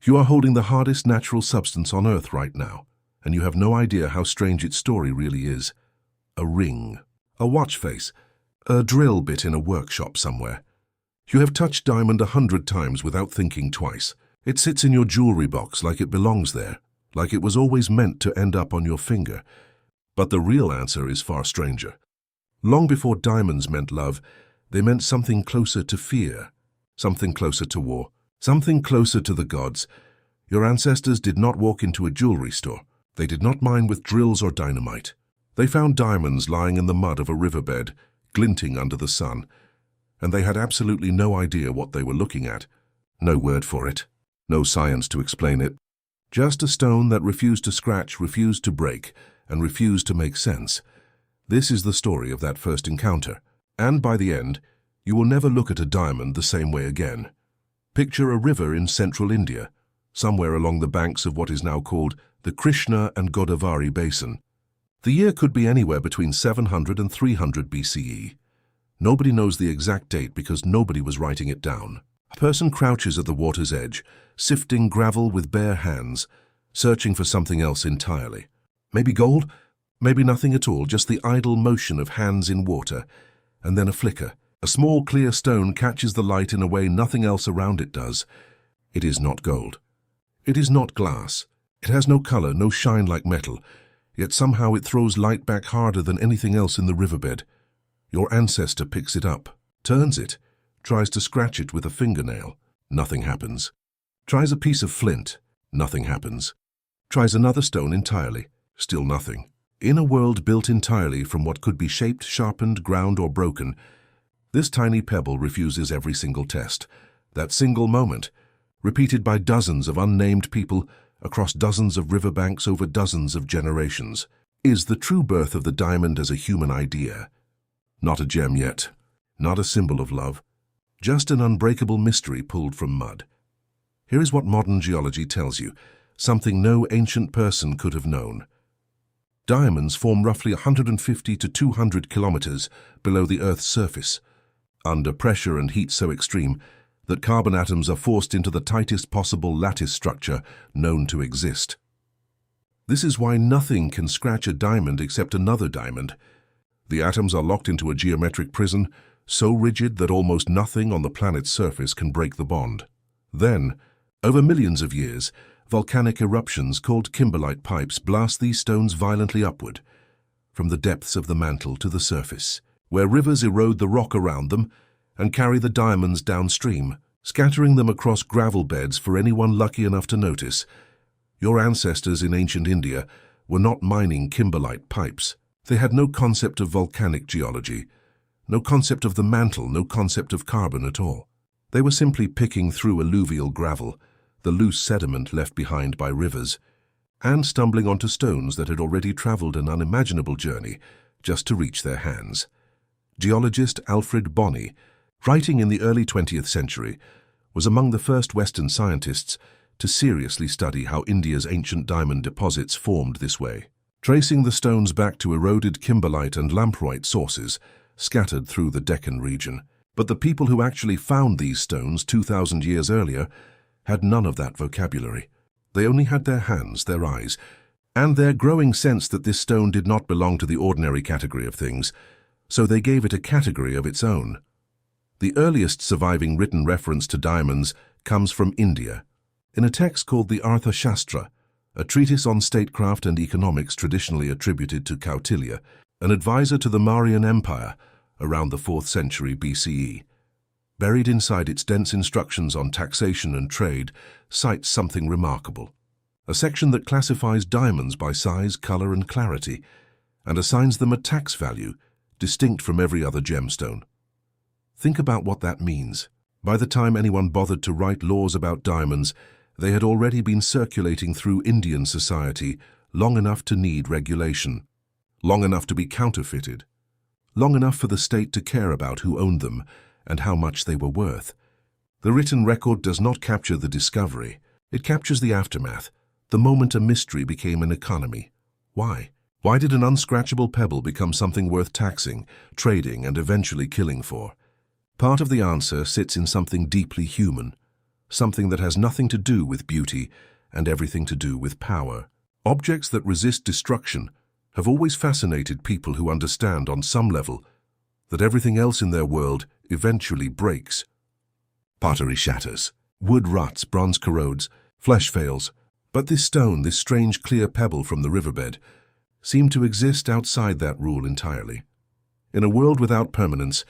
You are holding the hardest natural substance on Earth right now, and you have no idea how strange its story really is. A ring, a watch face, a drill bit in a workshop somewhere. You have touched diamond 100 times without thinking twice. It sits in your jewelry box like it belongs there, like it was always meant to end up on your finger. But the real answer is far stranger. Long before diamonds meant love, they meant something closer to fear, something closer to war, something closer to the gods. Your ancestors did not walk into a jewelry store. They did not mine with drills or dynamite. They found diamonds lying in the mud of a riverbed, glinting under the sun, and they had absolutely no idea what they were looking at. No word for it, no science to explain it. Just a stone that refused to scratch, refused to break, and refused to make sense. This is the story of that first encounter, and by the end, you will never look at a diamond the same way again. Picture a river in central India, somewhere along the banks of what is now called the Krishna and Godavari Basin. The year could be anywhere between 700 and 300 BCE. Nobody knows the exact date because nobody was writing it down. A person crouches at the water's edge, sifting gravel with bare hands, searching for something else entirely. Maybe gold, maybe nothing at all, just the idle motion of hands in water, and then a flicker. A small clear stone catches the light in a way nothing else around it does. It is not gold. It is not glass. It has no color, no shine like metal, yet somehow it throws light back harder than anything else in the riverbed. Your ancestor picks it up, turns it, tries to scratch it with a fingernail. Nothing happens. Tries a piece of flint. Nothing happens. Tries another stone entirely. Still nothing. In a world built entirely from what could be shaped, sharpened, ground, or broken, this tiny pebble refuses every single test. That single moment, repeated by dozens of unnamed people across dozens of riverbanks over dozens of generations, is the true birth of the diamond as a human idea. Not a gem yet, not a symbol of love, just an unbreakable mystery pulled from mud. Here is what modern geology tells you, something no ancient person could have known. Diamonds form roughly 150 to 200 kilometers below the Earth's surface, under pressure and heat so extreme that carbon atoms are forced into the tightest possible lattice structure known to exist. This is why nothing can scratch a diamond except another diamond. The atoms are locked into a geometric prison, so rigid that almost nothing on the planet's surface can break the bond. Then, over millions of years, volcanic eruptions called kimberlite pipes blast these stones violently upward, from the depths of the mantle to the surface, where rivers erode the rock around them and carry the diamonds downstream, scattering them across gravel beds for anyone lucky enough to notice. Your ancestors in ancient India were not mining kimberlite pipes. They had no concept of volcanic geology, no concept of the mantle, no concept of carbon at all. They were simply picking through alluvial gravel, the loose sediment left behind by rivers, and stumbling onto stones that had already traveled an unimaginable journey just to reach their hands. Geologist Alfred Bonney, writing in the early 20th century, was among the first Western scientists to seriously study how India's ancient diamond deposits formed this way, tracing the stones back to eroded kimberlite and lamproite sources scattered through the Deccan region. But the people who actually found these stones 2,000 years earlier had none of that vocabulary. They only had their hands, their eyes, and their growing sense that this stone did not belong to the ordinary category of things, so they gave it a category of its own. The earliest surviving written reference to diamonds comes from India, in a text called the Artha Shastra, a treatise on statecraft and economics traditionally attributed to Kautilya, an advisor to the Mauryan Empire around the 4th century BCE. Buried inside its dense instructions on taxation and trade cites something remarkable, a section that classifies diamonds by size, color, and clarity, and assigns them a tax value distinct from every other gemstone. Think about what that means. By the time anyone bothered to write laws about diamonds, they had already been circulating through Indian society long enough to need regulation, long enough to be counterfeited, long enough for the state to care about who owned them and how much they were worth. The written record does not capture the discovery. It captures the aftermath, the moment a mystery became an economy. Why? Why did an unscratchable pebble become something worth taxing, trading, and eventually killing for? Part of the answer sits in something deeply human. something that has nothing to do with beauty and everything to do with power. Objects that resist destruction have always fascinated people who understand on some level that everything else in their world eventually breaks. Pottery shatters, wood rots, bronze corrodes, flesh fails, but this stone, this strange clear pebble from the riverbed, seemed to exist outside that rule entirely. In a world without permanence,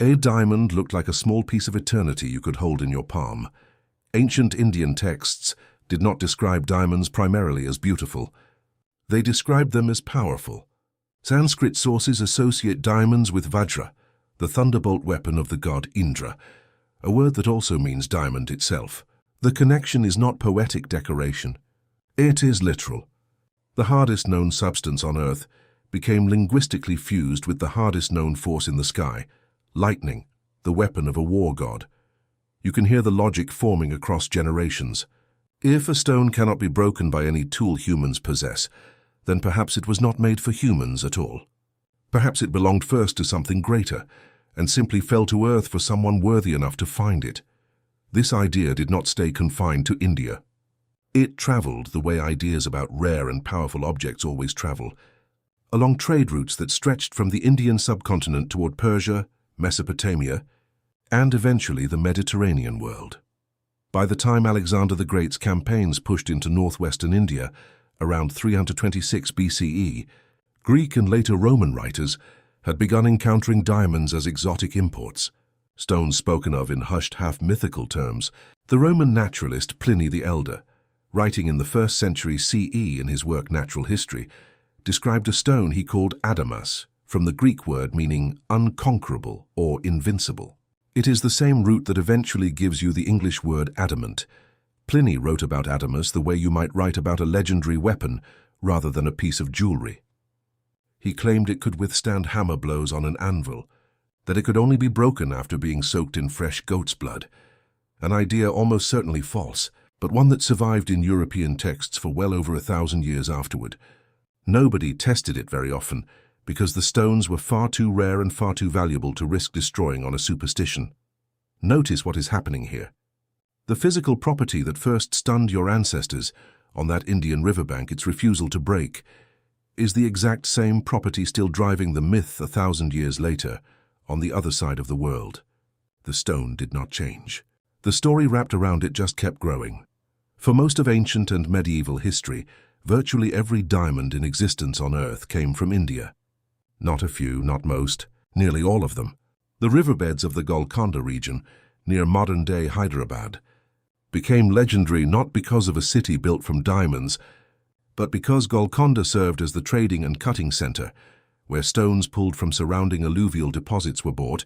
a diamond looked like a small piece of eternity you could hold in your palm. Ancient Indian texts did not describe diamonds primarily as beautiful. They described them as powerful. Sanskrit sources associate diamonds with Vajra, the thunderbolt weapon of the god Indra, a word that also means diamond itself. The connection is not poetic decoration. It is literal. The hardest known substance on Earth became linguistically fused with the hardest known force in the sky, lightning, the weapon of a war god. You can hear the logic forming across generations. If a stone cannot be broken by any tool humans possess, then perhaps it was not made for humans at all. Perhaps it belonged first to something greater, and simply fell to earth for someone worthy enough to find it. This idea did not stay confined to India. It traveled the way ideas about rare and powerful objects always travel, along trade routes that stretched from the Indian subcontinent toward Persia, Mesopotamia, and eventually the Mediterranean world. By the time Alexander the Great's campaigns pushed into northwestern India, around 326 BCE, Greek and later Roman writers had begun encountering diamonds as exotic imports, stones spoken of in hushed half-mythical terms. The Roman naturalist Pliny the Elder, writing in the 1st century CE in his work Natural History, described a stone he called adamas, from the Greek word meaning unconquerable or invincible. It is the same root that eventually gives you the English word adamant. Pliny wrote about adamas the way you might write about a legendary weapon rather than a piece of jewelry. He claimed it could withstand hammer blows on an anvil, that it could only be broken after being soaked in fresh goat's blood. An idea almost certainly false, but one that survived in European texts for well over 1,000 years afterward. Nobody tested it very often, because the stones were far too rare and far too valuable to risk destroying on a superstition. Notice what is happening here. The physical property that first stunned your ancestors on that Indian riverbank, its refusal to break, is the exact same property still driving the myth 1,000 years later on the other side of the world. The stone did not change. The story wrapped around it just kept growing. For most of ancient and medieval history, virtually every diamond in existence on Earth came from India. Not a few, not most, nearly all of them. The riverbeds of the Golconda region, near modern-day Hyderabad, became legendary not because of a city built from diamonds, but because Golconda served as the trading and cutting center, where stones pulled from surrounding alluvial deposits were bought,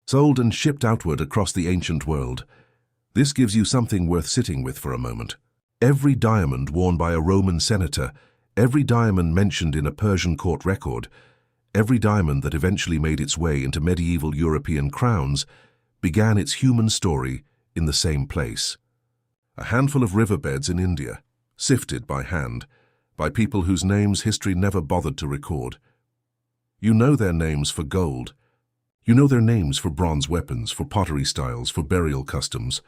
sold and shipped outward across the ancient world. This gives you something worth sitting with for a moment. Every diamond worn by a Roman senator, every diamond mentioned in a Persian court record, every diamond that eventually made its way into medieval European crowns, began its human story in the same place. A handful of riverbeds in India, sifted by hand, by people whose names history never bothered to record. You know their names for gold. You know their names for bronze weapons, for pottery styles, for burial customs.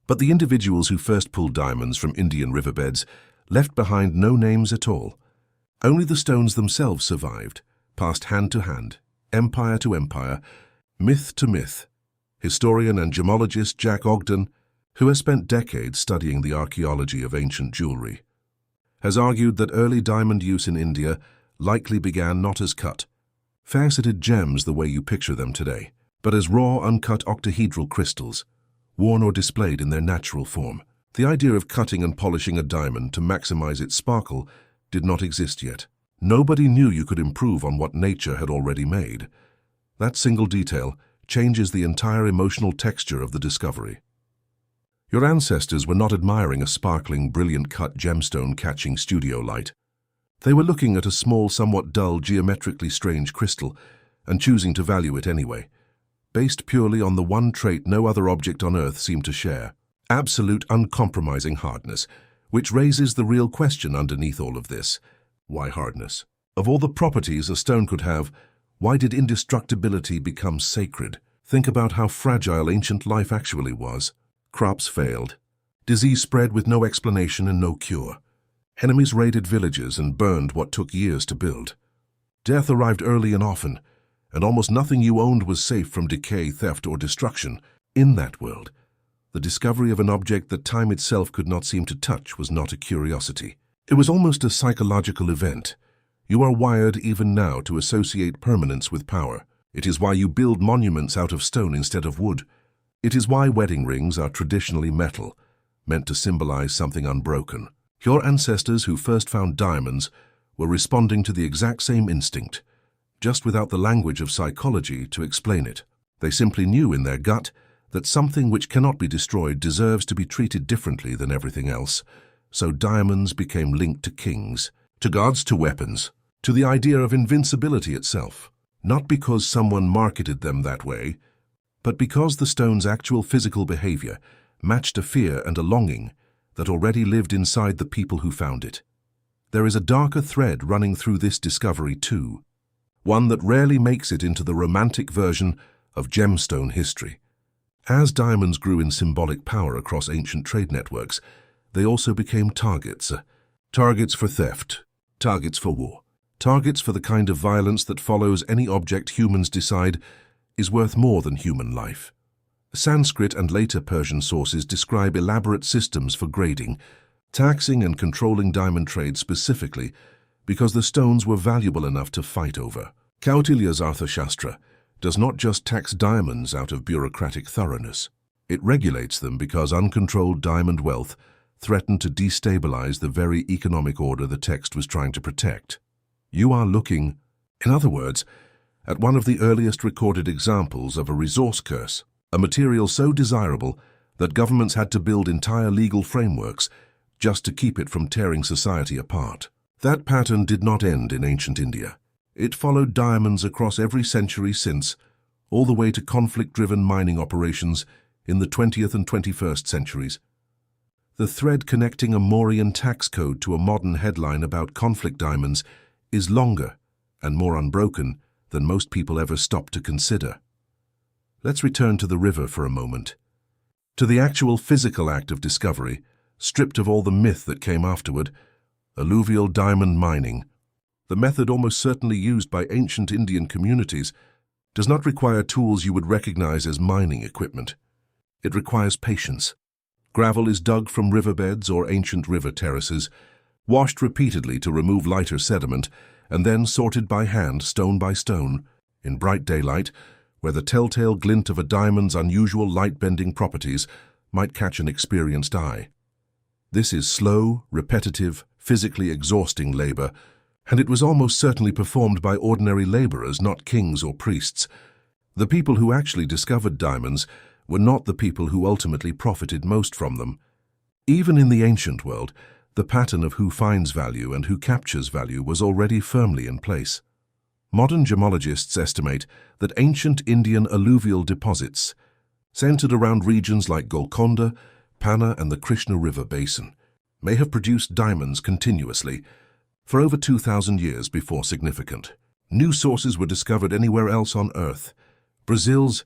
But the individuals who first pulled diamonds from Indian riverbeds left behind no names at all. Only the stones themselves survived, passed hand to hand, empire to empire, myth to myth. Historian and gemologist Jack Ogden, who has spent decades studying the archaeology of ancient jewelry, has argued that early diamond use in India likely began not as cut, faceted gems the way you picture them today, but as raw, uncut octahedral crystals, worn or displayed in their natural form. The idea of cutting and polishing a diamond to maximize its sparkle did not exist yet. Nobody knew you could improve on what nature had already made. That single detail changes the entire emotional texture of the discovery. Your ancestors were not admiring a sparkling, brilliant-cut gemstone catching studio light. They were looking at a small, somewhat dull, geometrically strange crystal and choosing to value it anyway, based purely on the one trait no other object on Earth seemed to share: absolute, uncompromising hardness, which raises the real question underneath all of this. Why hardness? Of all the properties a stone could have, why did indestructibility become sacred? Think about how fragile ancient life actually was. Crops failed. Disease spread with no explanation and no cure. Enemies raided villages and burned what took years to build. Death arrived early and often, and almost nothing you owned was safe from decay, theft, or destruction. In that world, the discovery of an object that time itself could not seem to touch was not a curiosity. It was almost a psychological event. You are wired even now to associate permanence with power. It is why you build monuments out of stone instead of wood. It is why wedding rings are traditionally metal, meant to symbolize something unbroken. Your ancestors who first found diamonds were responding to the exact same instinct, just without the language of psychology to explain it. They simply knew in their gut that something which cannot be destroyed deserves to be treated differently than everything else. So diamonds became linked to kings, to gods, to weapons, to the idea of invincibility itself. Not because someone marketed them that way, but because the stone's actual physical behavior matched a fear and a longing that already lived inside the people who found it. There is a darker thread running through this discovery too, one that rarely makes it into the romantic version of gemstone history. As diamonds grew in symbolic power across ancient trade networks, they also became targets. Targets for theft, targets for war, targets for the kind of violence that follows any object humans decide is worth more than human life. Sanskrit and later Persian sources describe elaborate systems for grading, taxing and controlling diamond trade specifically because the stones were valuable enough to fight over. Kautilya's Arthashastra does not just tax diamonds out of bureaucratic thoroughness. It regulates them because uncontrolled diamond wealth threatened to destabilize the very economic order the text was trying to protect. You are looking, in other words, at one of the earliest recorded examples of a resource curse, a material so desirable that governments had to build entire legal frameworks just to keep it from tearing society apart. That pattern did not end in ancient India. It followed diamonds across every century since, all the way to conflict-driven mining operations in the 20th and 21st centuries. The thread connecting a Mauryan tax code to a modern headline about conflict diamonds is longer and more unbroken than most people ever stop to consider. Let's return to the river for a moment. To the actual physical act of discovery, stripped of all the myth that came afterward, alluvial diamond mining. The method almost certainly used by ancient Indian communities does not require tools you would recognize as mining equipment. It requires patience. Gravel is dug from riverbeds or ancient river terraces, washed repeatedly to remove lighter sediment, and then sorted by hand, stone by stone, in bright daylight, where the telltale glint of a diamond's unusual light-bending properties might catch an experienced eye. This is slow, repetitive, physically exhausting labor, and it was almost certainly performed by ordinary laborers, not kings or priests. The people who actually discovered diamonds were not the people who ultimately profited most from them. Even in the ancient world, the pattern of who finds value and who captures value was already firmly in place. Modern gemologists estimate that ancient Indian alluvial deposits, centered around regions like Golconda, Panna, and the Krishna River basin, may have produced diamonds continuously for over 2,000 years before significant. New sources were discovered anywhere else on Earth. Brazil's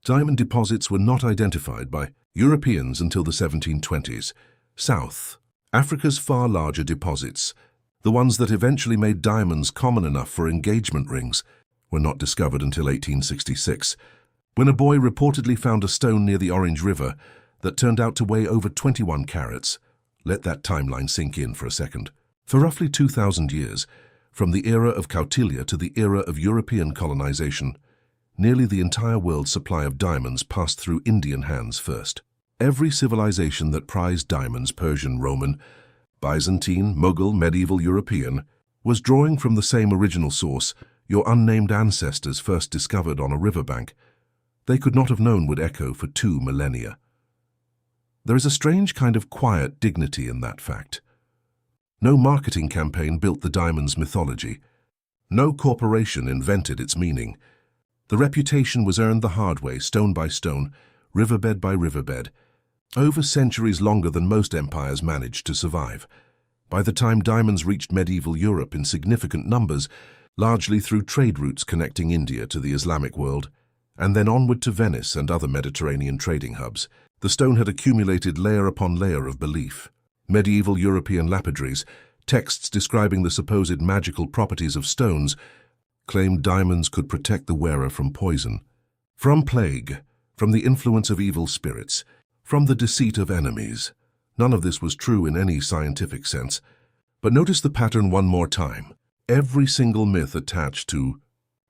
diamond deposits were not identified by Europeans until the 1720s. South Africa's far larger deposits, the ones that eventually made diamonds common enough for engagement rings, were not discovered until 1866, when a boy reportedly found a stone near the Orange River that turned out to weigh over 21 carats. Let that timeline sink in for a second. For roughly 2,000 years, from the era of Kautilya to the era of European colonization, nearly the entire world's supply of diamonds passed through Indian hands first. Every civilization that prized diamonds, Persian, Roman, Byzantine, Mughal, medieval European, was drawing from the same original source your unnamed ancestors first discovered on a riverbank. They could not have known would echo for 2 millennia. There is a strange kind of quiet dignity in that fact. No marketing campaign built the diamond's mythology. No corporation invented its meaning. The reputation was earned the hard way, stone by stone, riverbed by riverbed, over centuries longer than most empires managed to survive. By the time diamonds reached medieval Europe in significant numbers, largely through trade routes connecting India to the Islamic world, and then onward to Venice and other Mediterranean trading hubs, The stone had accumulated layer upon layer of belief. Medieval European lapidaries, texts describing the supposed magical properties of stones, claimed diamonds could protect the wearer from poison, from plague, from the influence of evil spirits, from the deceit of enemies. None of this was true in any scientific sense. But notice the pattern one more time. Every single myth attached to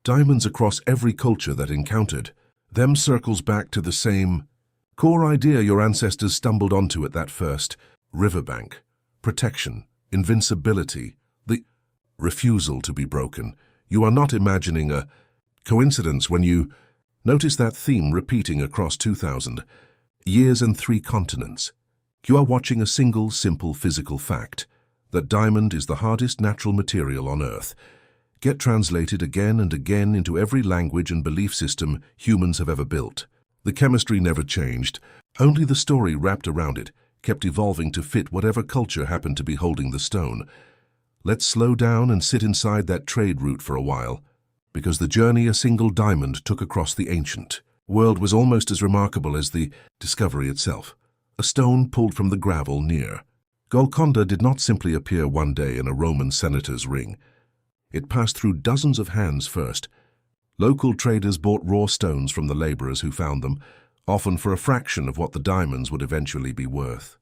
diamonds across every culture that encountered them circles back to the same core idea your ancestors stumbled onto at that first riverbank: protection, invincibility, the refusal to be broken. You are not imagining a coincidence when you notice that theme repeating across 2,000 years and 3 continents. You are watching a single, simple physical fact: that diamond is the hardest natural material on Earth, get translated again and again into every language and belief system humans have ever built. The chemistry never changed, only the story wrapped around it kept evolving to fit whatever culture happened to be holding the stone. Let's slow down and sit inside that trade route for a while, because the journey a single diamond took across the ancient world was almost as remarkable as the discovery itself. A stone pulled from the gravel near Golconda did not simply appear one day in a Roman senator's ring. It passed through dozens of hands first. Local traders bought raw stones from the laborers who found them, often for a fraction of what the diamonds would eventually be worth.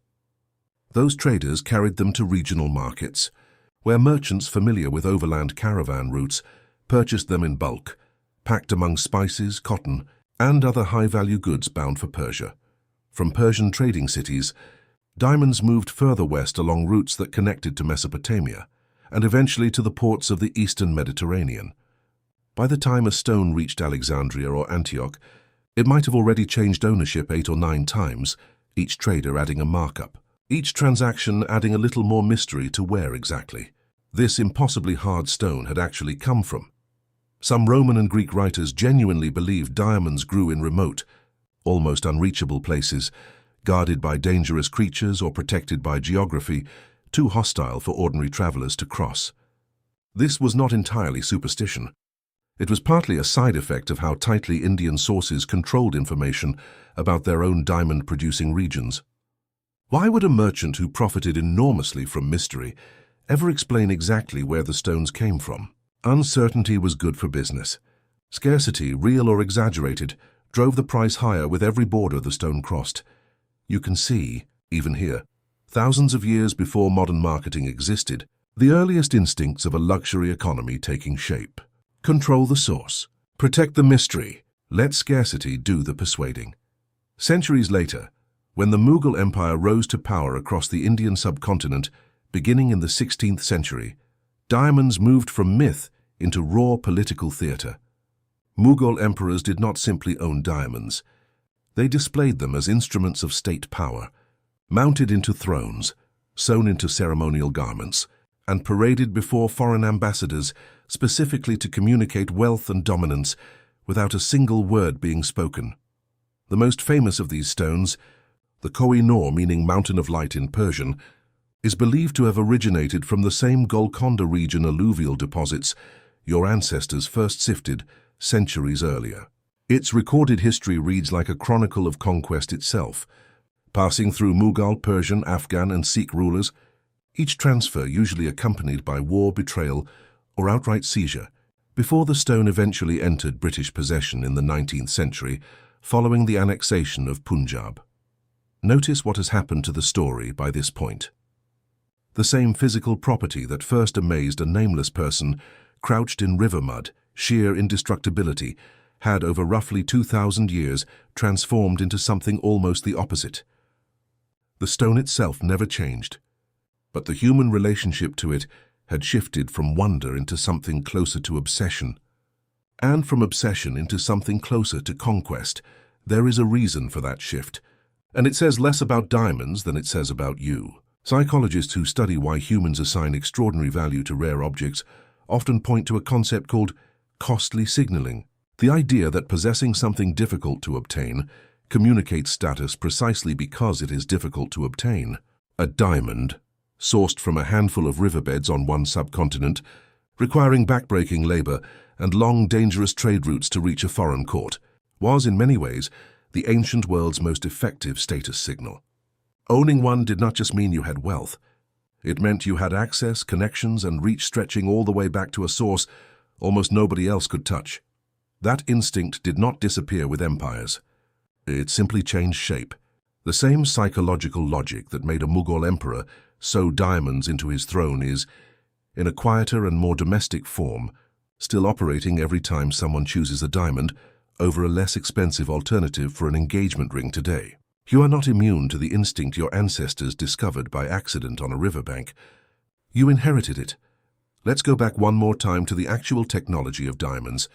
Those traders carried them to regional markets, where merchants familiar with overland caravan routes purchased them in bulk, packed among spices, cotton, and other high-value goods bound for Persia. From Persian trading cities, diamonds moved further west along routes that connected to Mesopotamia, and eventually to the ports of the eastern Mediterranean. By the time a stone reached Alexandria or Antioch, it might have already changed ownership 8 or 9 times, each trader adding a markup, each transaction adding a little more mystery to where exactly this impossibly hard stone had actually come from. Some Roman and Greek writers genuinely believed diamonds grew in remote, almost unreachable places, guarded by dangerous creatures or protected by geography too hostile for ordinary travelers to cross. This was not entirely superstition. It was partly a side effect of how tightly Indian sources controlled information about their own diamond-producing regions. Why would a merchant who profited enormously from mystery ever explain exactly where the stones came from? Uncertainty was good for business. Scarcity, real or exaggerated, drove the price higher with every border the stone crossed. You can see, even here, thousands of years before modern marketing existed, the earliest instincts of a luxury economy taking shape. Control the source. Protect the mystery. Let scarcity do the persuading. Centuries later, when the Mughal Empire rose to power across the Indian subcontinent, beginning in the 16th century, diamonds moved from myth into raw political theatre. Mughal emperors did not simply own diamonds. They displayed them as instruments of state power, mounted into thrones, sewn into ceremonial garments, and paraded before foreign ambassadors specifically to communicate wealth and dominance without a single word being spoken. The most famous of these stones, the Koh-i-Noor, meaning Mountain of Light in Persian, is believed to have originated from the same Golconda region alluvial deposits your ancestors first sifted centuries earlier. Its recorded history reads like a chronicle of conquest itself, passing through Mughal, Persian, Afghan, and Sikh rulers, each transfer usually accompanied by war, betrayal, or outright seizure, before the stone eventually entered British possession in the 19th century, following the annexation of Punjab. Notice what has happened to the story by this point. The same physical property that first amazed a nameless person, crouched in river mud, sheer indestructibility, had over roughly 2,000 years transformed into something almost the opposite. The stone itself never changed, but the human relationship to it had shifted from wonder into something closer to obsession. And from obsession into something closer to conquest. There is a reason for that shift, and it says less about diamonds than it says about you. Psychologists who study why humans assign extraordinary value to rare objects often point to a concept called costly signaling, the idea that possessing something difficult to obtain communicates status precisely because it is difficult to obtain. A diamond, sourced from a handful of riverbeds on one subcontinent, requiring backbreaking labor and long, dangerous trade routes to reach a foreign court, was in many ways the ancient world's most effective status signal. Owning one did not just mean you had wealth. It meant you had access, connections, and reach stretching all the way back to a source almost nobody else could touch. That instinct did not disappear with empires. It simply changed shape. The same psychological logic that made a Mughal emperor sow diamonds into his throne is, in a quieter and more domestic form, still operating every time someone chooses a diamond over a less expensive alternative for an engagement ring today. You are not immune to the instinct your ancestors discovered by accident on a riverbank. You inherited it. Let's go back one more time to the actual technology of diamonds,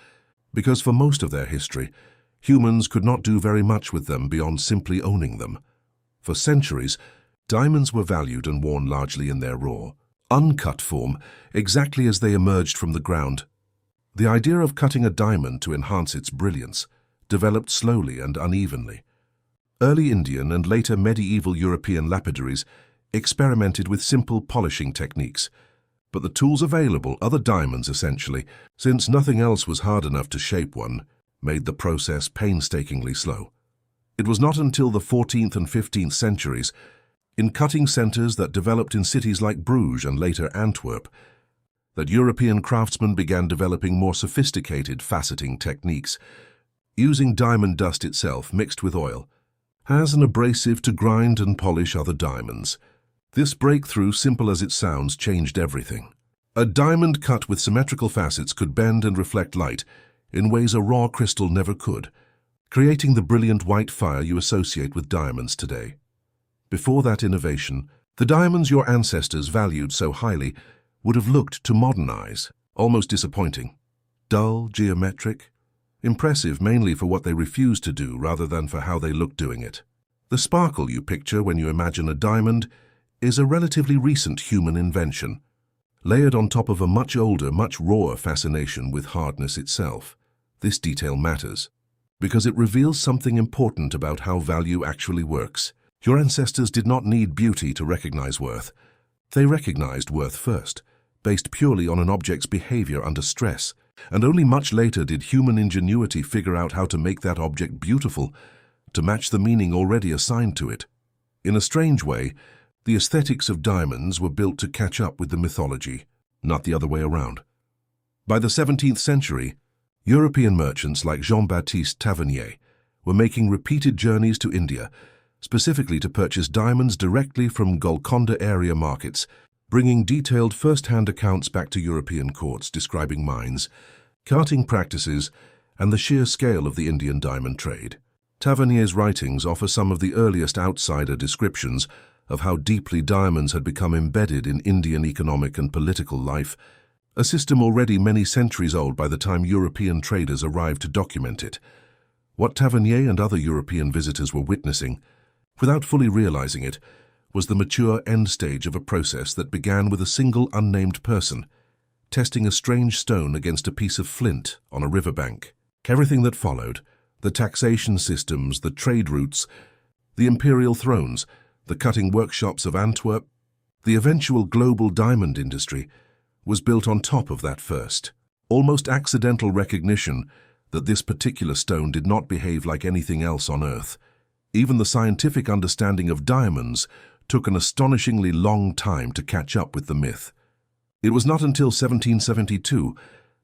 because for most of their history, humans could not do very much with them beyond simply owning them. For centuries, diamonds were valued and worn largely in their raw, uncut form, exactly as they emerged from the ground. The idea of cutting a diamond to enhance its brilliance developed slowly and unevenly. Early Indian and later medieval European lapidaries experimented with simple polishing techniques, but the tools available, other diamonds essentially, since nothing else was hard enough to shape one, made the process painstakingly slow. It was not until the 14th and 15th centuries, in cutting centers that developed in cities like Bruges and later Antwerp, that European craftsmen began developing more sophisticated faceting techniques, using diamond dust itself mixed with oil as an abrasive to grind and polish other diamonds. This breakthrough, simple as it sounds, changed everything. A diamond cut with symmetrical facets could bend and reflect light in ways a raw crystal never could, creating the brilliant white fire you associate with diamonds today. Before that innovation, the diamonds your ancestors valued so highly would have looked to modernize, almost disappointing. Dull, geometric, impressive mainly for what they refused to do rather than for how they looked doing it. The sparkle you picture when you imagine a diamond is a relatively recent human invention, layered on top of a much older, much rawer fascination with hardness itself. This detail matters, because it reveals something important about how value actually works. Your ancestors did not need beauty to recognize worth. They recognized worth first, based purely on an object's behavior under stress, and only much later did human ingenuity figure out how to make that object beautiful, to match the meaning already assigned to it. In a strange way, the aesthetics of diamonds were built to catch up with the mythology, not the other way around. By the 17th century, European merchants like Jean-Baptiste Tavernier were making repeated journeys to India, specifically to purchase diamonds directly from Golconda area markets, bringing detailed first-hand accounts back to European courts describing mines, carting practices, and the sheer scale of the Indian diamond trade. Tavernier's writings offer some of the earliest outsider descriptions of how deeply diamonds had become embedded in Indian economic and political life, a system already many centuries old by the time European traders arrived to document it. What Tavernier and other European visitors were witnessing, without fully realizing it, was the mature end stage of a process that began with a single unnamed person, testing a strange stone against a piece of flint on a riverbank. Everything that followed, the taxation systems, the trade routes, the imperial thrones, the cutting workshops of Antwerp, the eventual global diamond industry, was built on top of that first, almost accidental recognition that this particular stone did not behave like anything else on Earth. Even the scientific understanding of diamonds took an astonishingly long time to catch up with the myth. It was not until 1772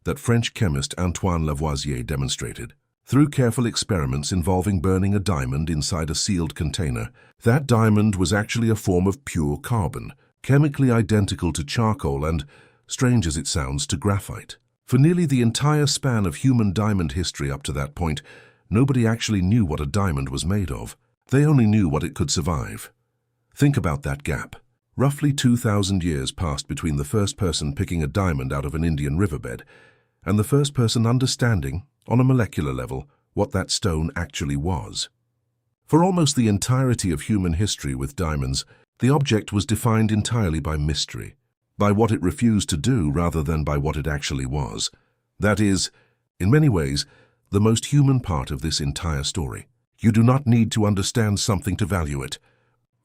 that French chemist Antoine Lavoisier demonstrated, through careful experiments involving burning a diamond inside a sealed container, that diamond was actually a form of pure carbon, chemically identical to charcoal and, strange as it sounds, to graphite. For nearly the entire span of human diamond history up to that point, nobody actually knew what a diamond was made of. They only knew what it could survive. Think about that gap. Roughly 2,000 years passed between the first person picking a diamond out of an Indian riverbed and the first person understanding, on a molecular level, what that stone actually was. For almost the entirety of human history with diamonds, the object was defined entirely by mystery, by what it refused to do rather than by what it actually was. That is, in many ways, the most human part of this entire story. You do not need to understand something to value it.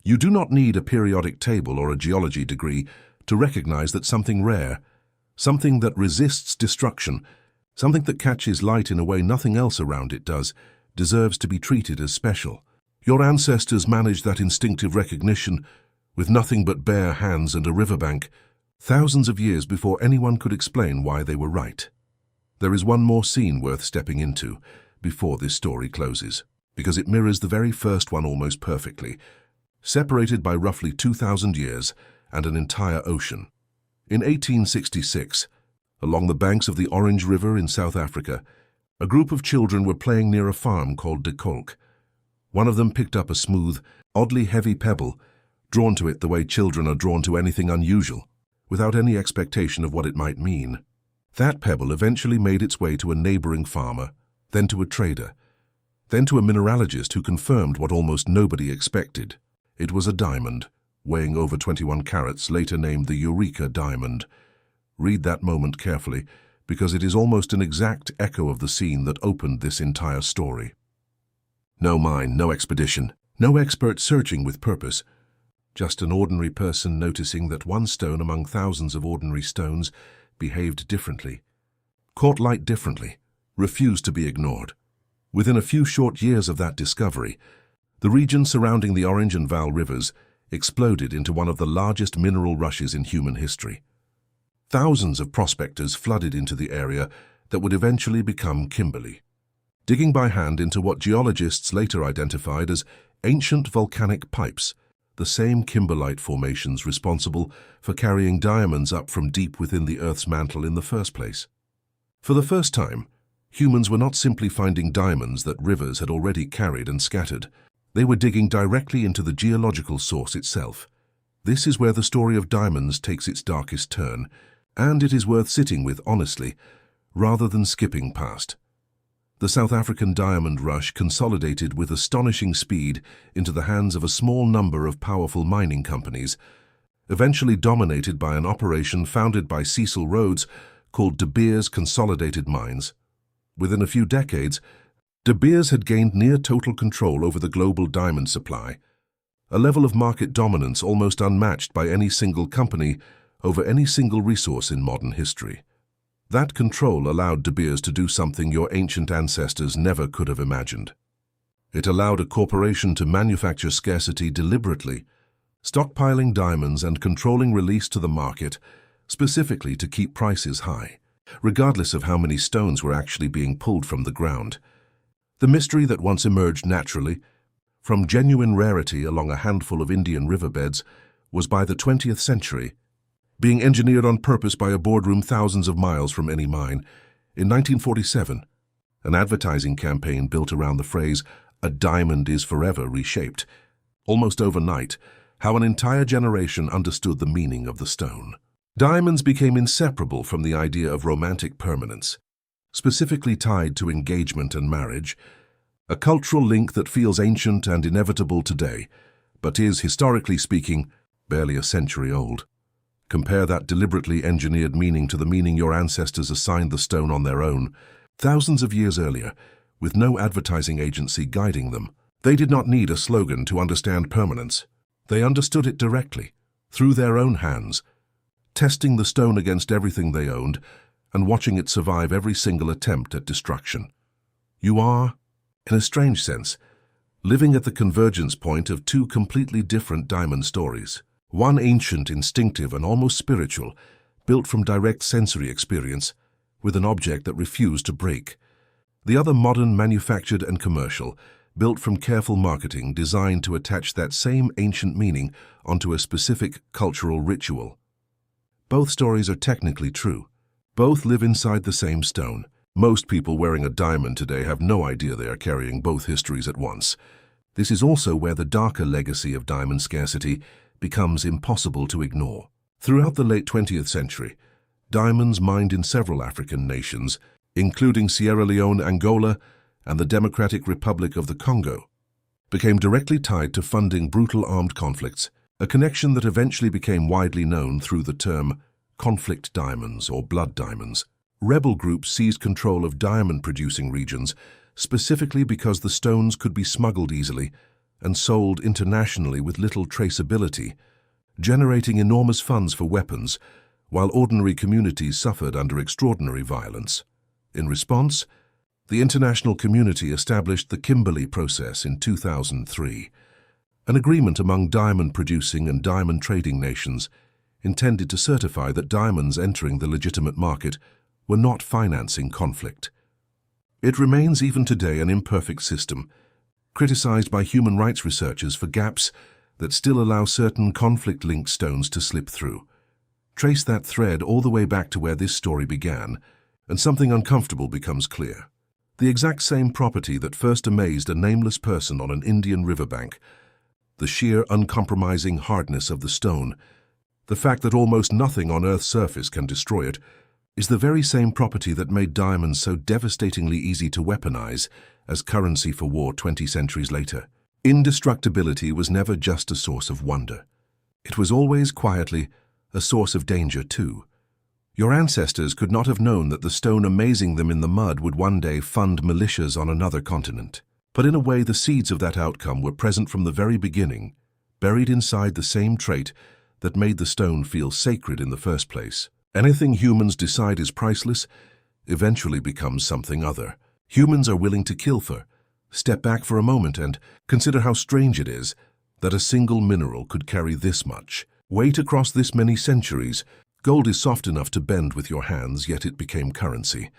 You do not need a periodic table or a geology degree to recognize that something rare, something that resists destruction, something that catches light in a way nothing else around it does, deserves to be treated as special. Your ancestors managed that instinctive recognition with nothing but bare hands and a riverbank, thousands of years before anyone could explain why they were right. There is one more scene worth stepping into before this story closes, because it mirrors the very first one almost perfectly, separated by roughly 2,000 years and an entire ocean. In 1866, along the banks of the Orange River in South Africa, a group of children were playing near a farm called de Kolk. One of them picked up a smooth, oddly heavy pebble, drawn to it the way children are drawn to anything unusual, without any expectation of what it might mean. That pebble eventually made its way to a neighboring farmer, then to a trader, then to a mineralogist who confirmed what almost nobody expected. It was a diamond, weighing over 21 carats, later named the Eureka diamond. Read that moment carefully, because it is almost an exact echo of the scene that opened this entire story. No mine, no expedition, no expert searching with purpose. Just an ordinary person noticing that one stone among thousands of ordinary stones behaved differently, caught light differently, refused to be ignored. Within a few short years of that discovery, the region surrounding the Orange and Vaal rivers exploded into one of the largest mineral rushes in human history. Thousands of prospectors flooded into the area that would eventually become Kimberley, digging by hand into what geologists later identified as ancient volcanic pipes, the same kimberlite formations responsible for carrying diamonds up from deep within the Earth's mantle in the first place. For the first time, humans were not simply finding diamonds that rivers had already carried and scattered. They were digging directly into the geological source itself. This is where the story of diamonds takes its darkest turn, and it is worth sitting with honestly, rather than skipping past. The South African diamond rush consolidated with astonishing speed into the hands of a small number of powerful mining companies, eventually dominated by an operation founded by Cecil Rhodes called De Beers Consolidated Mines. Within a few decades, De Beers had gained near total control over the global diamond supply, a level of market dominance almost unmatched by any single company over any single resource in modern history. That control allowed De Beers to do something your ancient ancestors never could have imagined. It allowed a corporation to manufacture scarcity deliberately, stockpiling diamonds and controlling release to the market, specifically to keep prices high, regardless of how many stones were actually being pulled from the ground. The mystery that once emerged naturally, from genuine rarity along a handful of Indian riverbeds, was by the 20th century being engineered on purpose by a boardroom thousands of miles from any mine. In 1947, an advertising campaign built around the phrase, "A diamond is forever," reshaped, almost overnight, how an entire generation understood the meaning of the stone. Diamonds became inseparable from the idea of romantic permanence, specifically tied to engagement and marriage, a cultural link that feels ancient and inevitable today, but is, historically speaking, barely a century old. Compare that deliberately engineered meaning to the meaning your ancestors assigned the stone on their own, thousands of years earlier, with no advertising agency guiding them. They did not need a slogan to understand permanence. They understood it directly, through their own hands, testing the stone against everything they owned and watching it survive every single attempt at destruction. You are, in a strange sense, living at the convergence point of two completely different diamond stories. One ancient, instinctive, and almost spiritual, built from direct sensory experience, with an object that refused to break. The other modern, manufactured, and commercial, built from careful marketing designed to attach that same ancient meaning onto a specific cultural ritual. Both stories are technically true. Both live inside the same stone. Most people wearing a diamond today have no idea they are carrying both histories at once. This is also where the darker legacy of diamond scarcity becomes impossible to ignore. Throughout the late 20th century, diamonds mined in several African nations, including Sierra Leone, Angola, and the Democratic Republic of the Congo, became directly tied to funding brutal armed conflicts, a connection that eventually became widely known through the term conflict diamonds or blood diamonds. Rebel groups seized control of diamond-producing regions, specifically because the stones could be smuggled easily and sold internationally with little traceability, generating enormous funds for weapons, while ordinary communities suffered under extraordinary violence. In response, The international community established the Kimberley Process in 2003, an agreement among diamond-producing and diamond-trading nations intended to certify that diamonds entering the legitimate market were not financing conflict. It remains even today an imperfect system, criticized by human rights researchers for gaps that still allow certain conflict-linked stones to slip through. Trace that thread all the way back to where this story began, and something uncomfortable becomes clear. The exact same property that first amazed a nameless person on an Indian riverbank, the sheer uncompromising hardness of the stone, the fact that almost nothing on Earth's surface can destroy it, is the very same property that made diamonds so devastatingly easy to weaponize as currency for war 20 centuries later. Indestructibility was never just a source of wonder. It was always quietly a source of danger too. Your ancestors could not have known that the stone amazing them in the mud would one day fund militias on another continent. But in a way, the seeds of that outcome were present from the very beginning, buried inside the same trait that made the stone feel sacred in the first place. Anything humans decide is priceless eventually becomes something other. Humans are willing to kill for. Step back for a moment and consider how strange it is that a single mineral could carry this much weight across this many centuries. Gold is soft enough to bend with your hands, yet it became currency.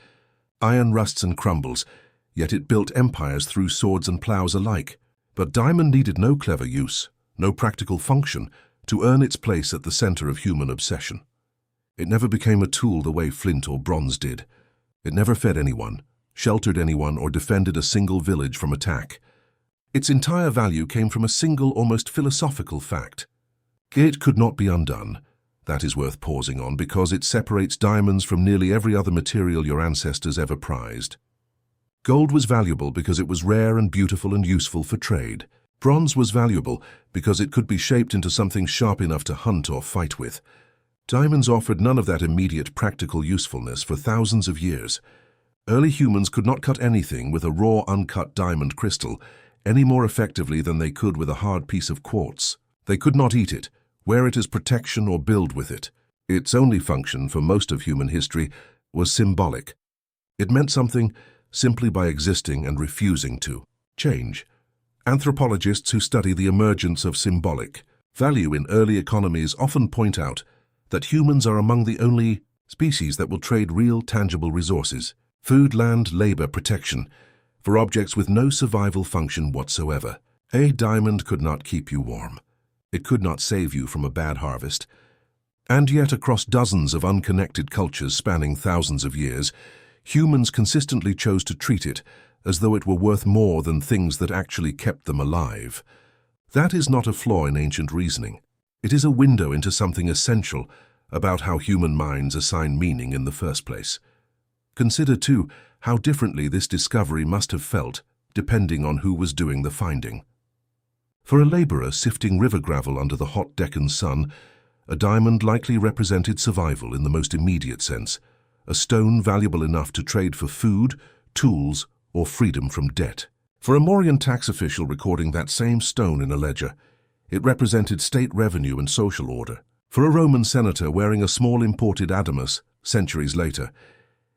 Iron rusts and crumbles, yet it built empires through swords and plows alike. But diamond needed no clever use, no practical function, to earn its place at the center of human obsession. It never became a tool the way flint or bronze did. It never fed anyone, sheltered anyone, or defended a single village from attack. Its entire value came from a single, almost philosophical fact. It could not be undone. That is worth pausing on because it separates diamonds from nearly every other material your ancestors ever prized. Gold was valuable because it was rare and beautiful and useful for trade. Bronze was valuable because it could be shaped into something sharp enough to hunt or fight with. Diamonds offered none of that immediate practical usefulness for thousands of years. Early humans could not cut anything with a raw, uncut diamond crystal any more effectively than they could with a hard piece of quartz. They could not eat it, wear it as protection, or build with it. Its only function for most of human history was symbolic. It meant something simply by existing and refusing to change. Anthropologists who study the emergence of symbolic value in early economies often point out that humans are among the only species that will trade real, tangible resources, food, land, labor, protection, for objects with no survival function whatsoever. A diamond could not keep you warm. It could not save you from a bad harvest. And yet, across dozens of unconnected cultures spanning thousands of years, humans consistently chose to treat it as though it were worth more than things that actually kept them alive. That is not a flaw in ancient reasoning. It is a window into something essential about how human minds assign meaning in the first place. Consider, too, how differently this discovery must have felt, depending on who was doing the finding. For a laborer sifting river gravel under the hot Deccan sun, a diamond likely represented survival in the most immediate sense, a stone valuable enough to trade for food, tools, or freedom from debt. For a Mauryan tax official recording that same stone in a ledger, it represented state revenue and social order. For a Roman senator wearing a small imported adamas centuries later,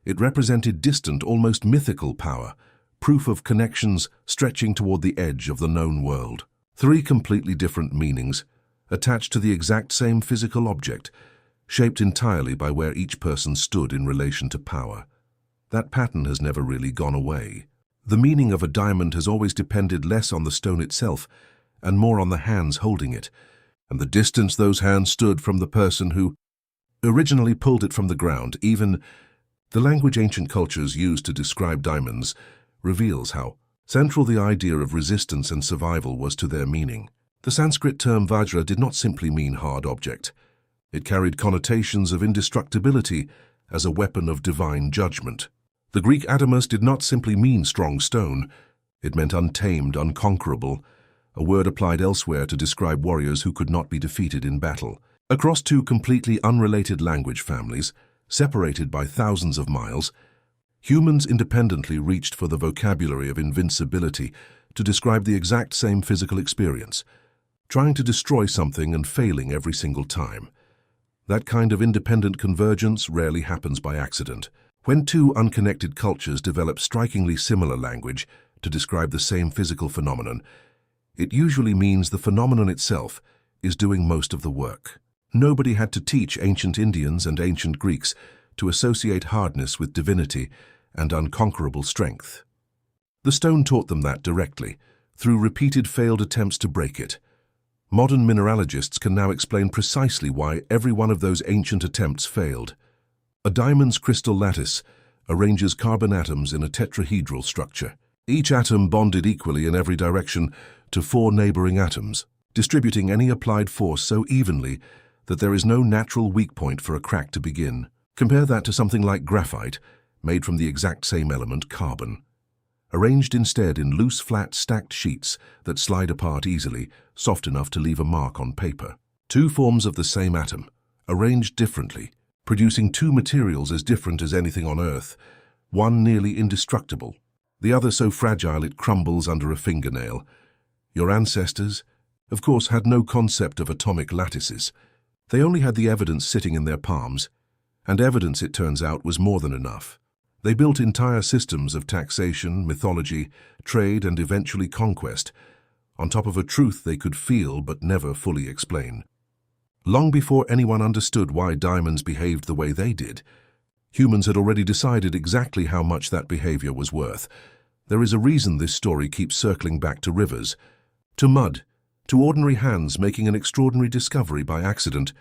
it represented distant, almost mythical power, proof of connections stretching toward the edge of the known world. Three completely different meanings, attached to the exact same physical object, shaped entirely by where each person stood in relation to power. That pattern has never really gone away. The meaning of a diamond has always depended less on the stone itself and more on the hands holding it, and the distance those hands stood from the person who originally pulled it from the ground. Even the language ancient cultures used to describe diamonds reveals how central the idea of resistance and survival was to their meaning. The Sanskrit term vajra did not simply mean hard object. It carried connotations of indestructibility as a weapon of divine judgment. The Greek adamas did not simply mean strong stone. It meant untamed, unconquerable, a word applied elsewhere to describe warriors who could not be defeated in battle. Across two completely unrelated language families, separated by thousands of miles, humans independently reached for the vocabulary of invincibility to describe the exact same physical experience, trying to destroy something and failing every single time. That kind of independent convergence rarely happens by accident. When two unconnected cultures develop strikingly similar language to describe the same physical phenomenon, it usually means the phenomenon itself is doing most of the work. Nobody had to teach ancient Indians and ancient Greeks to associate hardness with divinity and unconquerable strength. The stone taught them that directly, through repeated failed attempts to break it. Modern mineralogists can now explain precisely why every one of those ancient attempts failed. A diamond's crystal lattice arranges carbon atoms in a tetrahedral structure, each atom bonded equally in every direction to 4 neighboring atoms, distributing any applied force so evenly that there is no natural weak point for a crack to begin. Compare that to something like graphite, made from the exact same element, carbon. Arranged instead in loose, flat, stacked sheets that slide apart easily, soft enough to leave a mark on paper. 2 forms of the same atom, arranged differently, producing 2 materials as different as anything on Earth, one nearly indestructible, the other so fragile it crumbles under a fingernail. Your ancestors, of course, had no concept of atomic lattices. They only had the evidence sitting in their palms, and evidence, it turns out, was more than enough. They built entire systems of taxation, mythology, trade, and eventually conquest, on top of a truth they could feel but never fully explain. Long before anyone understood why diamonds behaved the way they did, humans had already decided exactly how much that behavior was worth. There is a reason this story keeps circling back to rivers, to mud, to ordinary hands making an extraordinary discovery by accident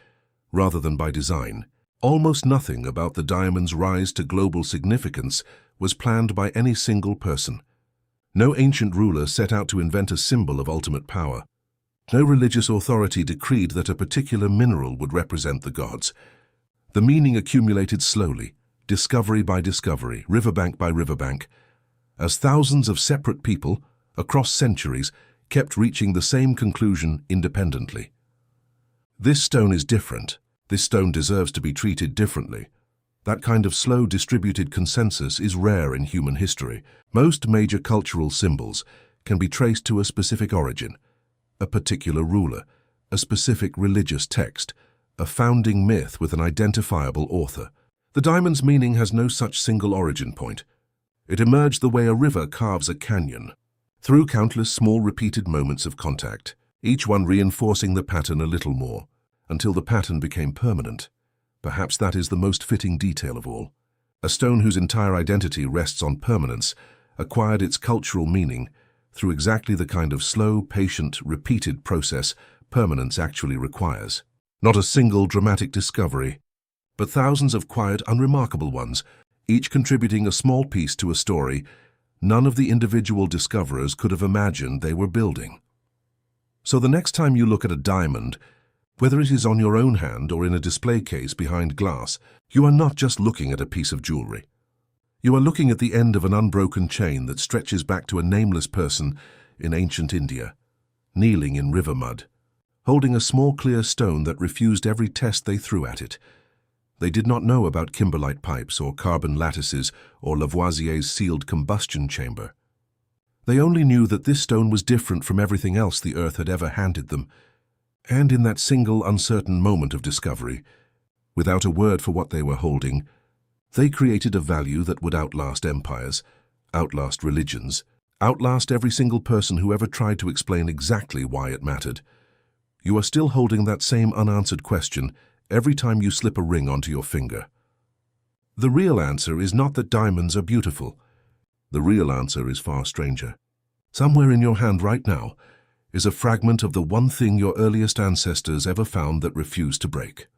rather than by design. Almost nothing about the diamond's rise to global significance was planned by any single person. No ancient ruler set out to invent a symbol of ultimate power. No religious authority decreed that a particular mineral would represent the gods. The meaning accumulated slowly, discovery by discovery, riverbank by riverbank, as thousands of separate people, across centuries, kept reaching the same conclusion independently. This stone is different. This stone deserves to be treated differently. That kind of slow, distributed consensus is rare in human history. Most major cultural symbols can be traced to a specific origin, a particular ruler, a specific religious text, a founding myth with an identifiable author. The diamond's meaning has no such single origin point. It emerged the way a river carves a canyon, through countless small repeated moments of contact, each one reinforcing the pattern a little more, until the pattern became permanent. Perhaps that is the most fitting detail of all. A stone whose entire identity rests on permanence acquired its cultural meaning through exactly the kind of slow, patient, repeated process permanence actually requires. Not a single dramatic discovery, but thousands of quiet, unremarkable ones, each contributing a small piece to a story none of the individual discoverers could have imagined they were building. So the next time you look at a diamond, whether it is on your own hand or in a display case behind glass, you are not just looking at a piece of jewelry. You are looking at the end of an unbroken chain that stretches back to a nameless person in ancient India, kneeling in river mud, holding a small clear stone that refused every test they threw at it. They did not know about kimberlite pipes or carbon lattices or Lavoisier's sealed combustion chamber. They only knew that this stone was different from everything else the earth had ever handed them. And in that single uncertain moment of discovery, without a word for what they were holding, they created a value that would outlast empires, outlast religions, outlast every single person who ever tried to explain exactly why it mattered. You are still holding that same unanswered question every time you slip a ring onto your finger. The real answer is not that diamonds are beautiful. The real answer is far stranger. Somewhere in your hand right now is a fragment of the one thing your earliest ancestors ever found that refused to break.